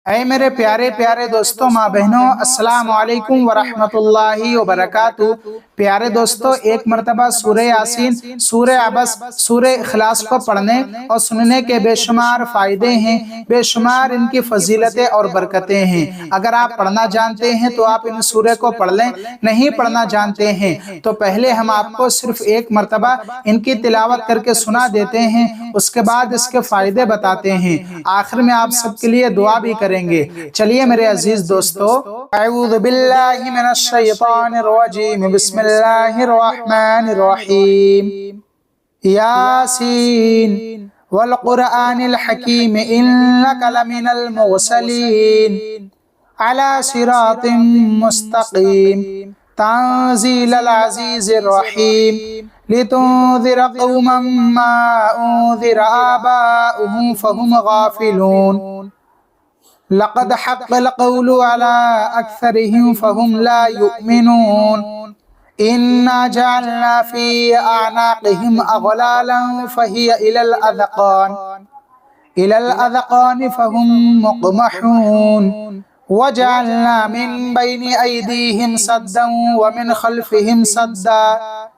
ऐ मेरे प्यारे प्यारे दोस्तों, माँ बहनों, अस्सलाम वालेकुम वरहमतुल्लाहि वबरकातुहू। प्यारे दोस्तों, एक मरतबा सूरह यासीन, सूरह अबस, सूरह इखलास को पढ़ने और सुनने के बेशुमार फ़ायदे हैं, बेशुमार इनकी फजीलतें और बरकतें हैं। अगर आप पढ़ना जानते हैं तो आप इन सूरह को पढ़ लें, नहीं पढ़ना जानते हैं तो पहले हम आपको सिर्फ एक मरतबा इनकी तिलावत करके सुना देते हैं, उसके बाद इसके फ़ायदे बताते हैं। आखिर में आप सबके लिए दुआ भी करेंगे। चलिए मेरे अजीज दोस्तों, अऊज़ु बिल्लाहि मिनश शैतानिर रजीम, बिस्मिल्लाहिर रहमानिर रहीम। यासीन वल कुरआनिल हकीम, इन्नका लमिनल मुरसलीन अला सिरातिम मुस्तकीम, तंज़ीलल अज़ीज़िर रहीम, लितुन्ज़िर कौमन मा उन्ज़िर आबाउहुम फहुम गाफिलून, लक़द हक़्क़ल क़ौलु अला अक्सरिहिम फहुम ला युमिनून, इन्ना जअलना फ़ी अअनाक़िहिम अग़लालन फ़हिय इलल अज़क़ान फ़हुम मुक़महून, वजअलना मिन बैनि अयदीहिम सद्दन व मिन ख़ल्फ़िहिम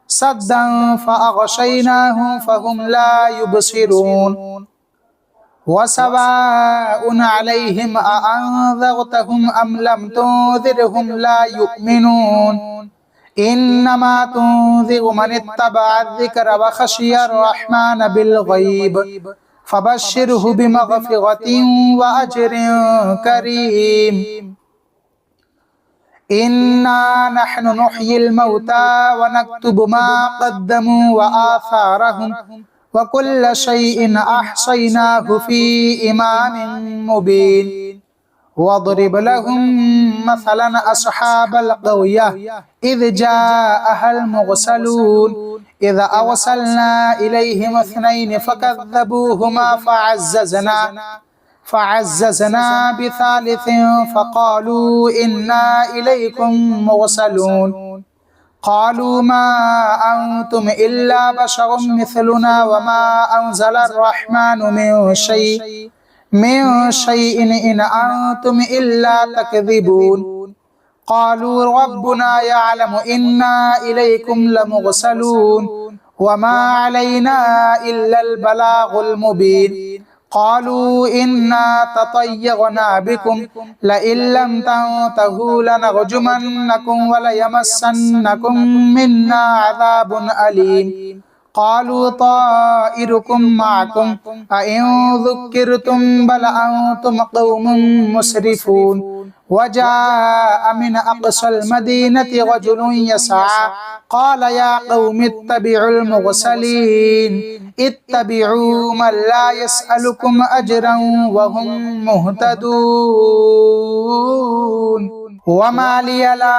सद्दन फ़अग़शयनाहुम फ़हुम ला युबसिरून, वसवाउन अलैहिम अअन्ज़रतहुम अम लम तुन्ज़िरहुम ला युमिनून, इन्नमा तुन्ज़िरु मन इत्तबअ अज़्ज़िक्र व ख़शियर रहमान बिल ग़ैब, फ़बश्शिरहु बिमग़फ़िरतिन व अज्रिन करीम। इन्ना नहनु नुह्यिल मौता व नक्तुबु मा क़द्दमू व आसारहुम व कुल्ल शैइन अहसैनाहु फ़ी इमामिन मुबीन, वद्रिब लहुम मसलन अस्हाबल क़र्यह इज़ जाअहल मुरसलून, इज़ अरसलना इलैहिम इस्नैन फ़कज़्ज़बूहुमा फ़अज़्ज़ज़ना बिसालिसिन फ़क़ालू इन्ना इलैकुम मुरसलून, क़ालू मा अंतुम इल्ला बशरुम मिस्लुना व मा अंज़लर रहमानु मिन शैइन इन अंतुम इल्ला तकज़िबून, क़ालू रब्बुना यअलमु इन्ना इलैकुम लमुरसलून व मा अलैना इल्लल बलागुल मुबीन, क़ालू इन्ना ततय्यरना बिकुम लइन लम तंतहू लनरजुमन्नकुम व लयमस्सन्नकुम मिन्ना अज़ाबुन अलीम, क़ालू ताइरुकुम माअकुम अइन ज़ुक्किरतुम बल अंतुम क़ौमुम मुस्रिफून, वजाअ मिन अक़सल मदीनति रजुलुन यसअ क़ाल या क़ौमि इत्तबिउल मुरसलीन इत्तबिउ मन ला यसअलुकुम अजरन व हुम मुहतदून, वमा लिय ला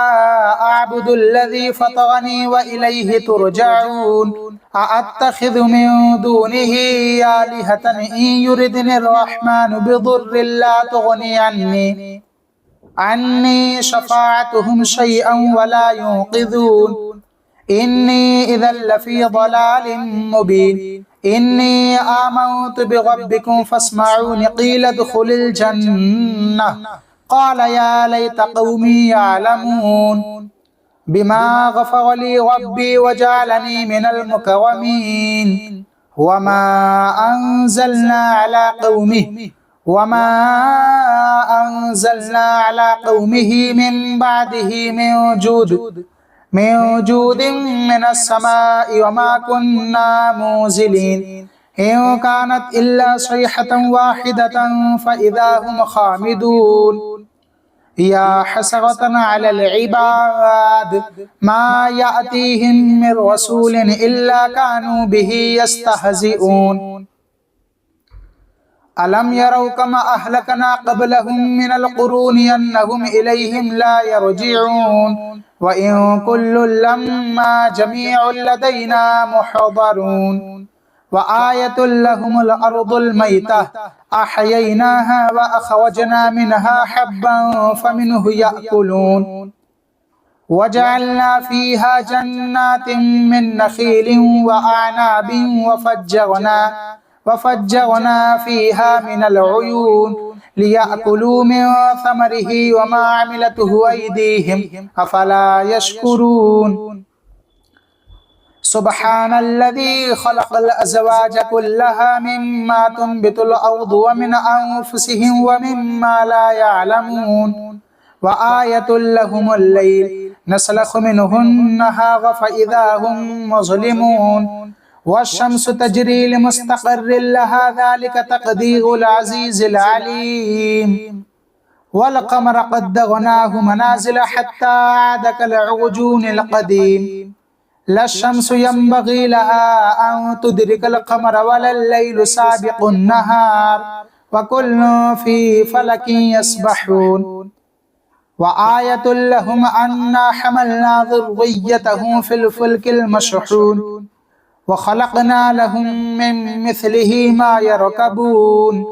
अअबुदुल्लज़ी फ़तरनी व इलैहि तुरजऊन, अअत्तखिज़ु मिन दूनिही आलिहतन इन युरिदनिर रहमानु बिदुर्रिन ला तुग़नि अन्नी शफ़ाअतुहुम शैअन व ला युन्क़िज़ून, इन्नी इज़न लफ़ी ज़लालिम मुबीन, इन्नी आमनतु बिरब्बिकुम फ़स्मऊन, क़ील उद्ख़ुलिल जन्नह, क़ाल या लैत क़ौमी यअलमून, बिमा ग़फ़र ली रब्बी व जअलनी मिनल मुकर्रमीन, वमा अंज़लना अला क़ौमिही मिन बअदिही मिन जूदिन मिनस समाइ व मा कुन्ना मुज़िलीन, इन कानत इल्ला सयहतन वाहिदतन फ़इज़ा हुम ख़ामिदून, या हसरतन अलल इबाद मा यातीहिम मिन रसूलिन इल्ला कानू बिही यस्तहज़िऊन, अलम यरौ कमा अहलकना क़ब्लहुम मिनल क़ुरूनि अन्नहुम इलैहिम ला यरजिऊन, व इन कुल्लुन लम्मा जमीउन लदैना मुहज़रून, व आयतुल लहुमुल अर्दुल मैतह अहयैनाहा व अख़रजना मिनहा हब्बन फमिन्हु यअकुलून, वजअलना फ़ीहा जन्नातिन मिन नख़ीलिन व अअनाबिन वफ़ज्जरना फ़ीहा मिनल उयून, ليأكلوا من ثمره وما عملته أيديهم أفلا يشكرون سبحان الذي خلق الأزواج كلها مما تنبت الأرض ومن أنفسهم ومما لا يعلمون وآية لهم الليل نسلخ منه النهار فإذا هم مظلمون والشمس تجري لمستقر لها ذلك تقدير العزيز العليم والقمر قدرناه منازل حتى عاد كالعرجون القديم لا الشمس ينبغي لها أن تدرك القمر ولا الليل سابق النهار وكل في فلك يسبحون وآية لهم أنا حملنا ذريتهم في الفلك المشحون وخلقنا لهم من مثله ما يركبون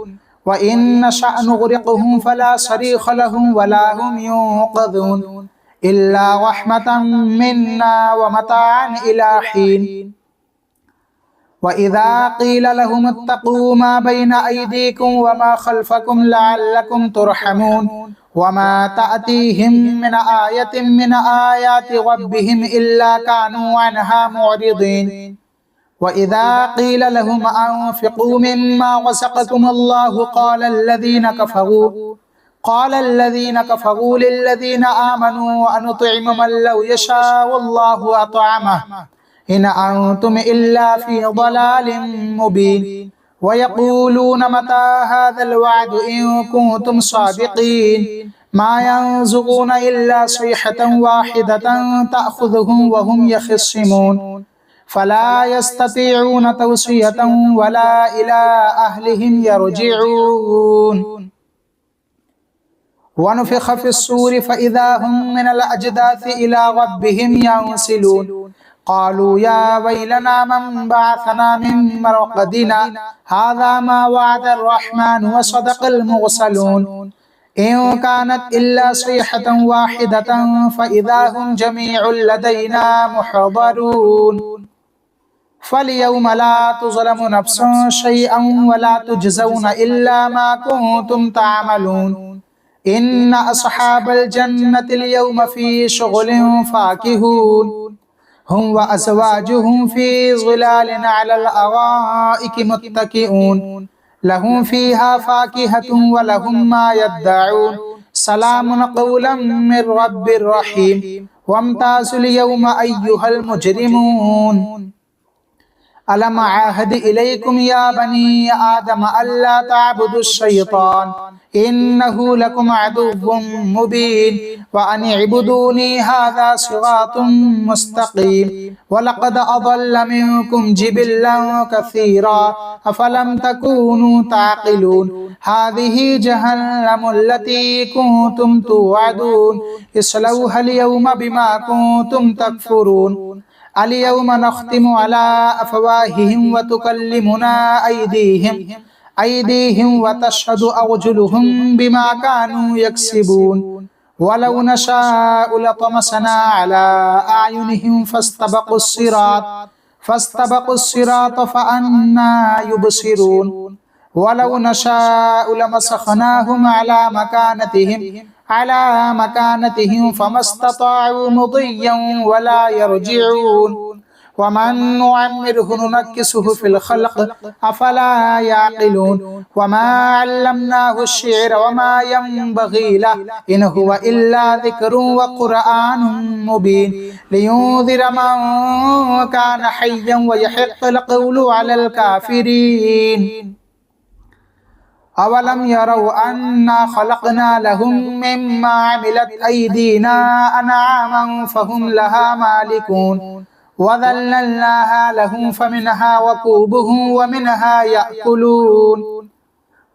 وإن نشأ نغرقهم فلا صريخ لهم ولا هم ينقذون إلا رحمة منا ومتاعا إلى حين وإذا قيل لهم اتقوا ما بين أيديكم وما خلفكم لعلكم ترحمون وما تأتيهم من آية من آيات ربهم إلا كانوا عنها معرضين وإذا قيل لهم أنفقوا مما رزقكم الله قال الذين كفروا للذين آمنوا أنطعم من لو يشاء الله أطعمه إن أنتم إلا في ضلال مبين ويقولون متى هذا الوعد إن كنتم صادقين ما ينظرون إلا صيحة واحدة تأخذهم وهم يخصمون فلا يستطيعون توصية ولا إلى أهلهم يرجعون ونفخ في الصور فإذا هم من الأجداث إلى ربهم ينسلون قالوا يا ويلنا من بعثنا من مرقدنا هذا ما وعد الرحمن وصدق المرسلون إن كانت إلا صيحة واحدة فإذا هم جميع لدينا محضرون فاليوم لا تظلم نفس شيئا ولا تجزون إلا ما كنتم تعملون إن أصحاب الجنة اليوم في شغل فاكهون هم وأزواجهم في ظلال على الأرائك متكئون لهم فيها فاكهة ولهم ما يدعون سلام قولا من رب رحيم وامتازوا اليوم أيها المجرمون ألم عاهد إليكم يا بني آدم ألا تعبدوا الشيطان إنه لكم عدو مبين وأن اعبدوني هذا صراط مستقيم ولقد أضل منكم جبلا كثيرا أفلم تكونوا تعقلون هذه جهنم التي كنتم توعدون اصلوها اليوم بما كنتم تكفرون اليوم نختم على أفواههم وتكلمنا أيديهم وتشهد أرجلهم بما كانوا يكسبون ولو نشاء لطمسنا على أعينهم فاستبقوا الصراط فأنى يبصرون ولو نشاء لمسخناهم على مكانتهم فما استطاعوا مضيا ولا يرجعون ومن نعمره ننكسه في الخلق أفلا يعقلون وما علمناه الشعر وما ينبغي له إن هو إلا ذكر وقرآن مبين لينذر من كان حيا ويحق القول على الكافرين أولم يروا أنا خلقنا لهم مما عملت أيدينا أنعاما فهم لها مالكون وذللناها لهم فمنها ركوبهم ومنها يأكلون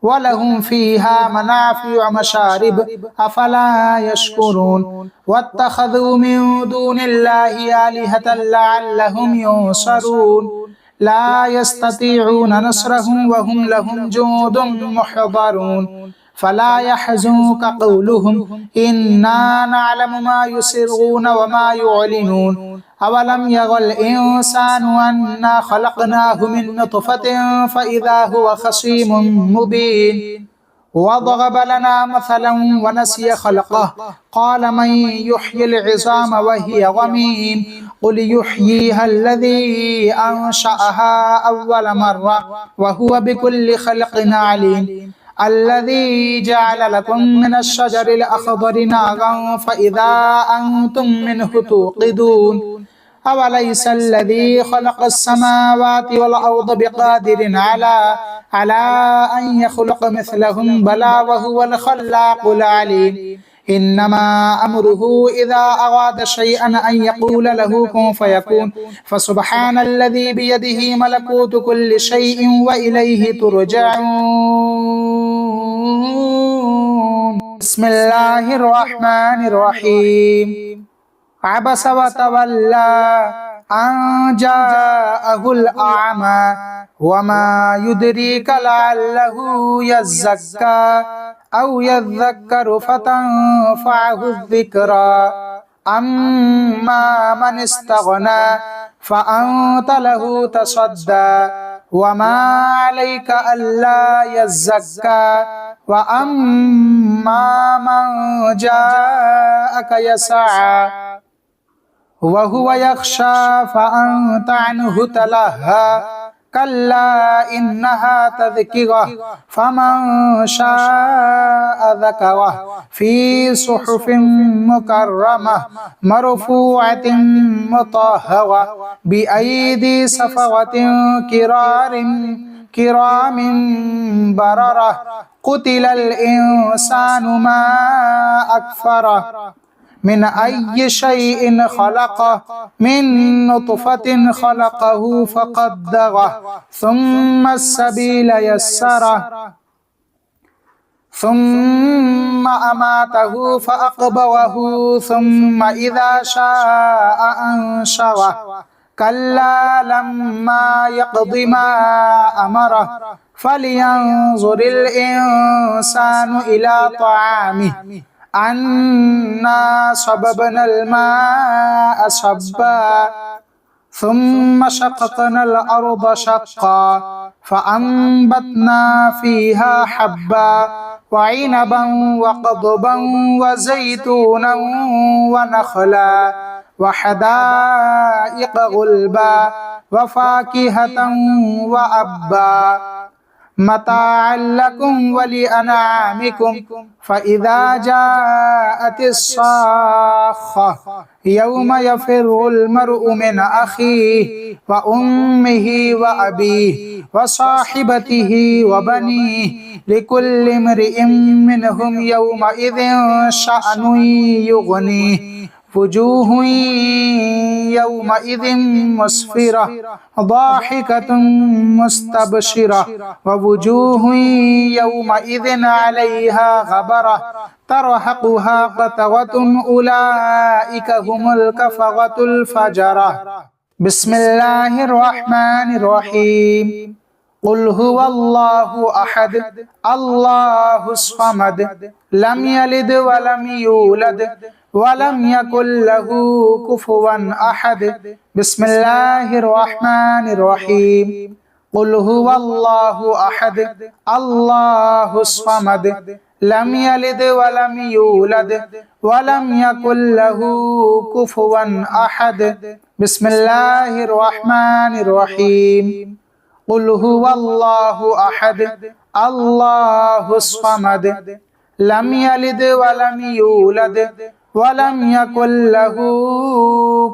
ولهم فيها منافع ومشارب أفلا يشكرون واتخذوا من دون الله آلهة لعلهم ينصرون لا يستطيعون نصرهم وهم لهم جند محضرون فلا يحزنك قولهم إنا نعلم ما يسرون وما يعلنون أولم يرى الإنسان أنا خلقناه من نطفة فإذا هو خصيم مبين وضرب لنا مثلا ونسي خلقه قال من يحيي العظام وهي رميم قل يحييها الذي أنشأها أول مرة وهو بكل خلق عليم الذي جعل لكم من الشجر الأخضر نارا فإذا أنتم منه توقدون أوليس الذي خلق السماوات والأرض بقادر على أن يخلق مثلهم بلى وهو الخلاق العليم إنما أمره إذا أراد شيئا أن يقول له كن فيكون فسبحان الذي بيده ملكوت كل شيء وإليه ترجعون بسم الله الرحمن الرحيم عبس وتولى أن جاءه الأعمى وما يدريك لعله يزكى أو يذكر فتنفعه الذكرى أما من استغنى فأنت له تصدى وما عليك ألا يزكى وأما من جاءك يسعى وهو يخشى فأنت عنه تلهى كلا إنها تذكرة فمن شاء ذكره في صحف مكرمة مرفوعة مطهرة بأيدي سفرة كرام بررة قتل الإنسان ما أكفره من أي شيء خلقه من نطفة خلقه فقدره ثم السبيل يسره ثم أماته فأقبره ثم إذا شاء أنشره كلا لما يقض ما أمره فلينظر الإنسان إلى طعامه أنا صببنا الماء صبا ثم شققنا الأرض شقا فأنبتنا فيها حبا وعنبا وقضبا وزيتونا ونخلا وحدائق غلبا وفاكهة وأبا متاعا لكم ولأنعامكم فإذا جاءت الصاخة يوم يفر المرء من أخيه وأمه وأبيه وصاحبته وبنيه لكل امرئ منهم يومئذ شأن يغنيه وجوه يومئذ مسفرة ضاحكة مستبشرة ووجوه يومئذ عليها غبرة ترهقها قترة أولئك هم الكفرة الفجرة بسم الله الرحمن الرحيم قل هو الله أحد الله الصمد لم يلد ولم يولد ولم يكن له كفوا أحد بسم الله الرحمن الرحيم قل هو الله أحد الله الصمد لم يلد ولم يولد ولم يكن له كفوا أحد بسم الله الرحمن الرحيم قل هو الله أحد الله الصمد لم يلد ولم يولد वलम यकुल लहू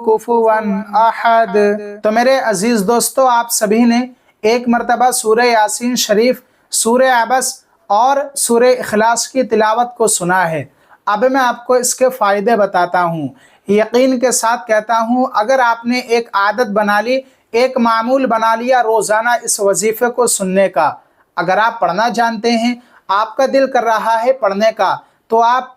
कुफुवन अहद। तो मेरे अजीज दोस्तों, आप सभी ने एक मरतबा सूरह यासीन शरीफ, सूरह अबस और सूरह इखलास की तिलावत को सुना है। अब मैं आपको इसके फ़ायदे बताता हूँ। यकीन के साथ कहता हूँ, अगर आपने एक आदत बना ली, एक मामूल बना लिया रोज़ाना इस वजीफ़े को सुनने का, अगर आप पढ़ना जानते हैं, आपका दिल कर रहा है पढ़ने का, तो आप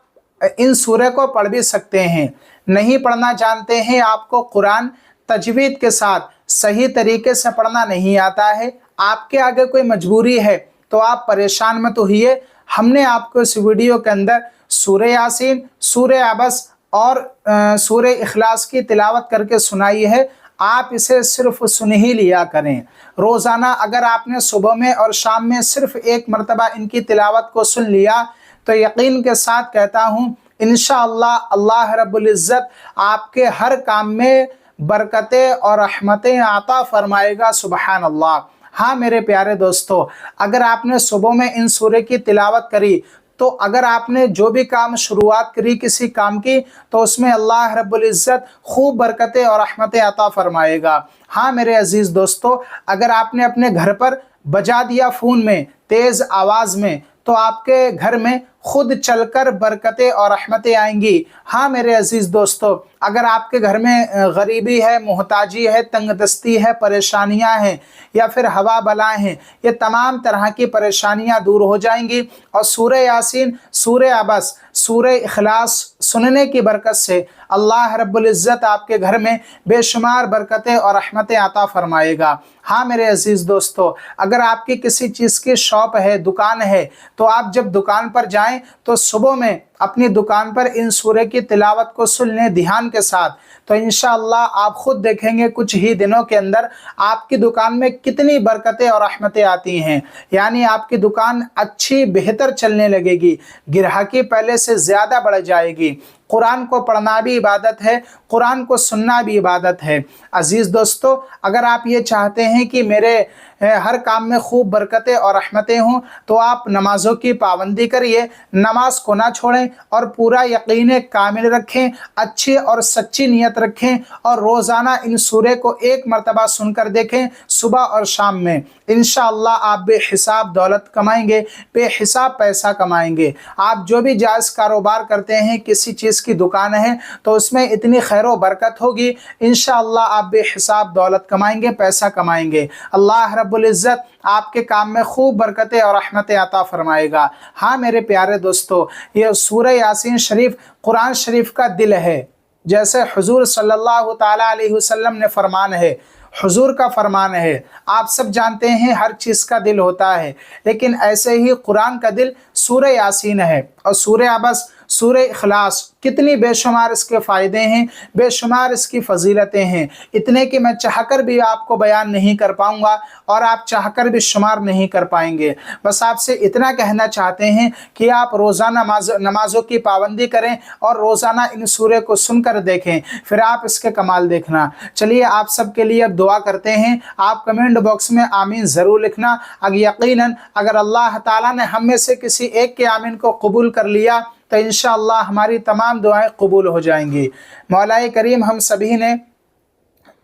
इन सूरह को पढ़ भी सकते हैं। नहीं पढ़ना जानते हैं, आपको कुरान तजवीद के साथ सही तरीके से पढ़ना नहीं आता है, आपके आगे कोई मजबूरी है, तो आप परेशान मत होइए। हमने आपको इस वीडियो के अंदर सूरह यासीन, सूरह अबस और सूरह इखलास की तिलावत करके सुनाई है। आप इसे सिर्फ सुन ही लिया करें। रोज़ाना अगर आपने सुबह में और शाम में सिर्फ एक मरतबा इनकी तिलावत को सुन लिया तो यकीन के साथ कहता हूँ इंशाअल्लाह अल्लाह रब्बुल इज़्ज़त आपके हर काम में बरकतें और रहमतें अता फरमाएगा। सुबहान अल्लाह। हाँ मेरे प्यारे दोस्तों, अगर आपने सुबह में इन सूरे की तिलावत करी तो अगर आपने जो भी काम शुरुआत करी किसी काम की तो उसमें अल्लाह रब्बुल इज़्ज़त खूब बरकतें और रहमतें अता फरमाएगा। हाँ मेरे अजीज़ दोस्तों, अगर आपने अपने घर पर बजा दिया फ़ोन में तेज़ आवाज़ में तो आपके घर में खुद चलकर बरकतें और रहमतें आएंगी। हाँ मेरे अजीज़ दोस्तों, अगर आपके घर में गरीबी है, मोहताजी है, तंगदस्ती है, परेशानियां हैं या फिर हवा बलाएं हैं, ये तमाम तरह की परेशानियां दूर हो जाएंगी। और सूरह यासीन, सूरह अबस, सूरह इखलास सुनने की बरकत से अल्लाह रब्बुल इज़्ज़त आपके घर में बेशुमार बरकतें और रहमतें अता फरमाएगा। हाँ मेरे अजीज़ दोस्तों, अगर आपकी किसी चीज़ की शॉप है, दुकान है, तो आप जब दुकान पर जाएं तो सुबह में अपनी दुकान पर इन सूरे की तिलावत को सुन लें ध्यान के साथ, तो इंशाअल्लाह आप खुद देखेंगे कुछ ही दिनों के अंदर आपकी दुकान में कितनी बरकतें और रहमतें आती हैं। यानी आपकी दुकान अच्छी बेहतर चलने लगेगी, ग्राहकी पहले से ज़्यादा बढ़ जाएगी। कुरान को पढ़ना भी इबादत है, कुरान को सुनना भी इबादत है। अजीज़ दोस्तों, अगर आप ये चाहते हैं कि मेरे हर काम में खूब बरकतें और रहमतें हों तो आप नमाज़ों की पाबंदी करिए, नमाज को ना छोड़ें और पूरा यकीन कामिल रखें, अच्छी और सच्ची नीयत रखें और रोज़ाना इन सूरे को एक मरतबा सुनकर देखें सुबह और शाम में। इंशाअल्लाह आप बेहिसाब दौलत कमाएंगे, बेहिसाब पैसा कमाएंगे। आप जो भी जायज़ कारोबार करते हैं, किसी चीज़ की दुकान है तो उसमें इतनी खैर व बरकत होगी, इंशाअल्लाह आप बेहिसाब दौलत कमाएंगे, पैसा कमाएंगे। अल्लाह रब्बुल इज़्ज़त आपके काम में खूब बरकतें और रहमतें अता फरमाएगा। हाँ मेरे प्यारे दोस्तों, ये सूरह यासीन शरीफ कुरान शरीफ का दिल है। जैसे हुजूर सल्लल्लाहु ताला अलैहि वसल्लम ने फरमान है, हुजूर का फरमान है, आप सब जानते हैं हर चीज़ का दिल होता है, लेकिन ऐसे ही कुरान का दिल सूरह यासीन है। और सूरह अबस, सूरह इखलास, कितनी बेशुमार इसके फ़ायदे हैं, बेशुमार इसकी फ़जीलतें हैं, इतने कि मैं चाहकर भी आपको बयान नहीं कर पाऊँगा और आप चाहकर भी शुमार नहीं कर पाएंगे। बस आपसे इतना कहना चाहते हैं कि आप रोज़ाना नमाज़ों की पाबंदी करें और रोज़ाना इन सूरे को सुनकर देखें, फिर आप इसके कमाल देखना। चलिए आप सब के लिए अब दुआ करते हैं। आप कमेंट बॉक्स में आमीन ज़रूर लिखना। यकीनन अगर अल्लाह ताला ने हम में से किसी एक के आमीन को कबूल कर लिया तो इंशाअल्लाह हमारी तमाम दुआएं कबूल हो जाएंगी। मौलाए करीम हम सभी ने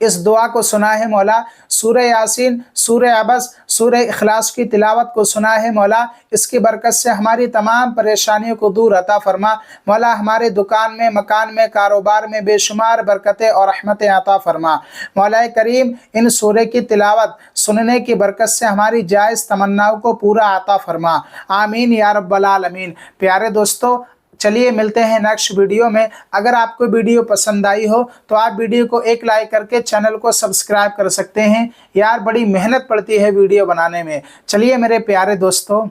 इस दुआ को सुना है मौला, सूरह यासीन, सूरह अबस, सूरह इखलास की तिलावत को सुना है मौला, इसकी बरकत से हमारी तमाम परेशानियों को दूर अता फरमा। मौला हमारे दुकान में, मकान में, कारोबार में बेशुमार बरकतें और रहमतें अता फरमा। मौला करीम इन सूरह की तिलावत सुनने की बरकत से हमारी जायज़ तमन्नाओं को पूरा अता फरमा। आमीन या रब्बल आलमीन। प्यारे दोस्तों, चलिए मिलते हैं नेक्स्ट वीडियो में। अगर आपको वीडियो पसंद आई हो तो आप वीडियो को एक लाइक करके चैनल को सब्सक्राइब कर सकते हैं। यार बड़ी मेहनत पड़ती है वीडियो बनाने में। चलिए मेरे प्यारे दोस्तों।